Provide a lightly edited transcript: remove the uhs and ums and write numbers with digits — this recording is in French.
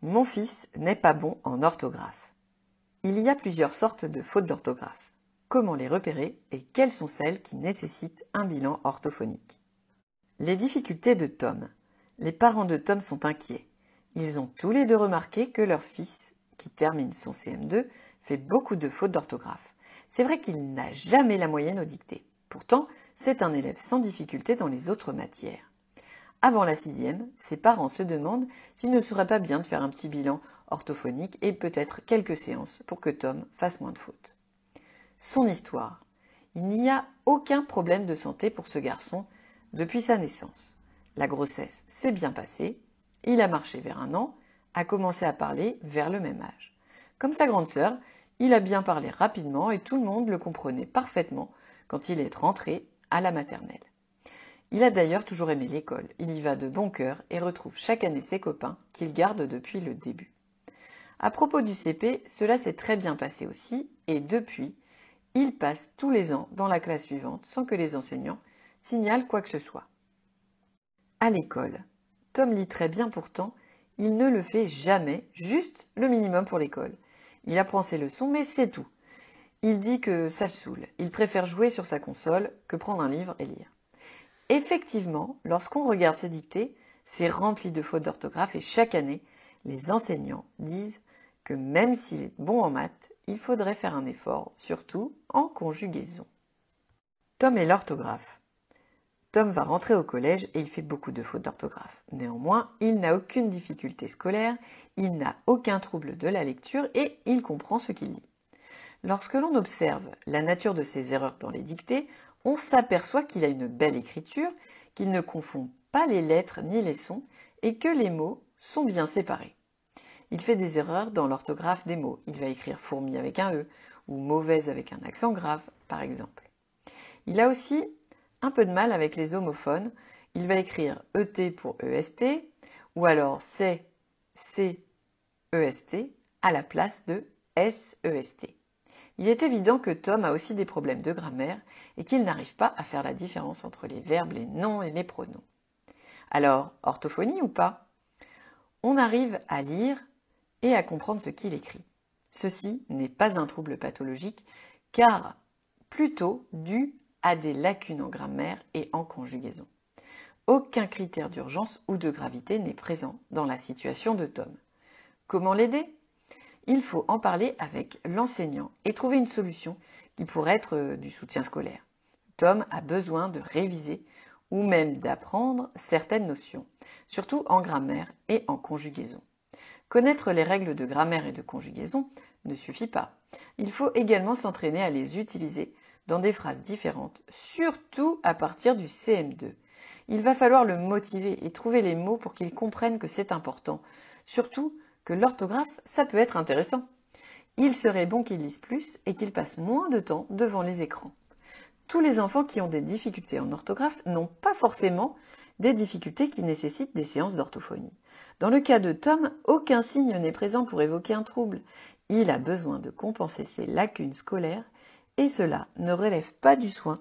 Mon fils n'est pas bon en orthographe. Il y a plusieurs sortes de fautes d'orthographe. Comment les repérer et quelles sont celles qui nécessitent un bilan orthophonique? Les difficultés de Tom. Les parents de Tom sont inquiets. Ils ont tous les deux remarqué que leur fils, qui termine son CM2, fait beaucoup de fautes d'orthographe. C'est vrai qu'il n'a jamais la moyenne au dictées. Pourtant, c'est un élève sans difficulté dans les autres matières. Avant la 6e, ses parents se demandent s'il ne serait pas bien de faire un petit bilan orthophonique et peut-être quelques séances pour que Tom fasse moins de fautes. Son histoire. Il n'y a aucun problème de santé pour ce garçon depuis sa naissance. La grossesse s'est bien passée, il a marché vers 1 an, a commencé à parler vers le même âge. Comme sa grande sœur, il a bien parlé rapidement et tout le monde le comprenait parfaitement quand il est rentré à la maternelle. Il a d'ailleurs toujours aimé l'école, il y va de bon cœur et retrouve chaque année ses copains qu'il garde depuis le début. À propos du CP, cela s'est très bien passé aussi et depuis, il passe tous les ans dans la classe suivante sans que les enseignants signalent quoi que ce soit. À l'école, Tom lit très bien pourtant, il ne le fait jamais, juste le minimum pour l'école. Il apprend ses leçons mais c'est tout. Il dit que ça le saoule, il préfère jouer sur sa console que prendre un livre et lire. Effectivement, lorsqu'on regarde ses dictées, c'est rempli de fautes d'orthographe et chaque année, les enseignants disent que même s'il est bon en maths, il faudrait faire un effort, surtout en conjugaison. Tom et l'orthographe. Tom va rentrer au collège et il fait beaucoup de fautes d'orthographe. Néanmoins, il n'a aucune difficulté scolaire, il n'a aucun trouble de la lecture et il comprend ce qu'il lit. Lorsque l'on observe la nature de ses erreurs dans les dictées, on s'aperçoit qu'il a une belle écriture, qu'il ne confond pas les lettres ni les sons et que les mots sont bien séparés. Il fait des erreurs dans l'orthographe des mots. Il va écrire fourmi avec un E ou mauvaise avec un accent grave, par exemple. Il a aussi un peu de mal avec les homophones. Il va écrire ET pour EST ou alors CEST à la place de SEST. Il est évident que Tom a aussi des problèmes de grammaire et qu'il n'arrive pas à faire la différence entre les verbes, les noms et les pronoms. Alors, orthophonie ou pas? On arrive à lire et à comprendre ce qu'il écrit. Ceci n'est pas un trouble pathologique, car plutôt dû à des lacunes en grammaire et en conjugaison. Aucun critère d'urgence ou de gravité n'est présent dans la situation de Tom. Comment l'aider? Il faut en parler avec l'enseignant et trouver une solution qui pourrait être du soutien scolaire. Tom a besoin de réviser ou même d'apprendre certaines notions, surtout en grammaire et en conjugaison. Connaître les règles de grammaire et de conjugaison ne suffit pas. Il faut également s'entraîner à les utiliser dans des phrases différentes, surtout à partir du CM2. Il va falloir le motiver et trouver les mots pour qu'il comprenne que c'est important, surtout que l'orthographe, ça peut être intéressant. Il serait bon qu'il lise plus et qu'il passe moins de temps devant les écrans. Tous les enfants qui ont des difficultés en orthographe n'ont pas forcément des difficultés qui nécessitent des séances d'orthophonie. Dans le cas de Tom, aucun signe n'est présent pour évoquer un trouble. Il a besoin de compenser ses lacunes scolaires et cela ne relève pas du soin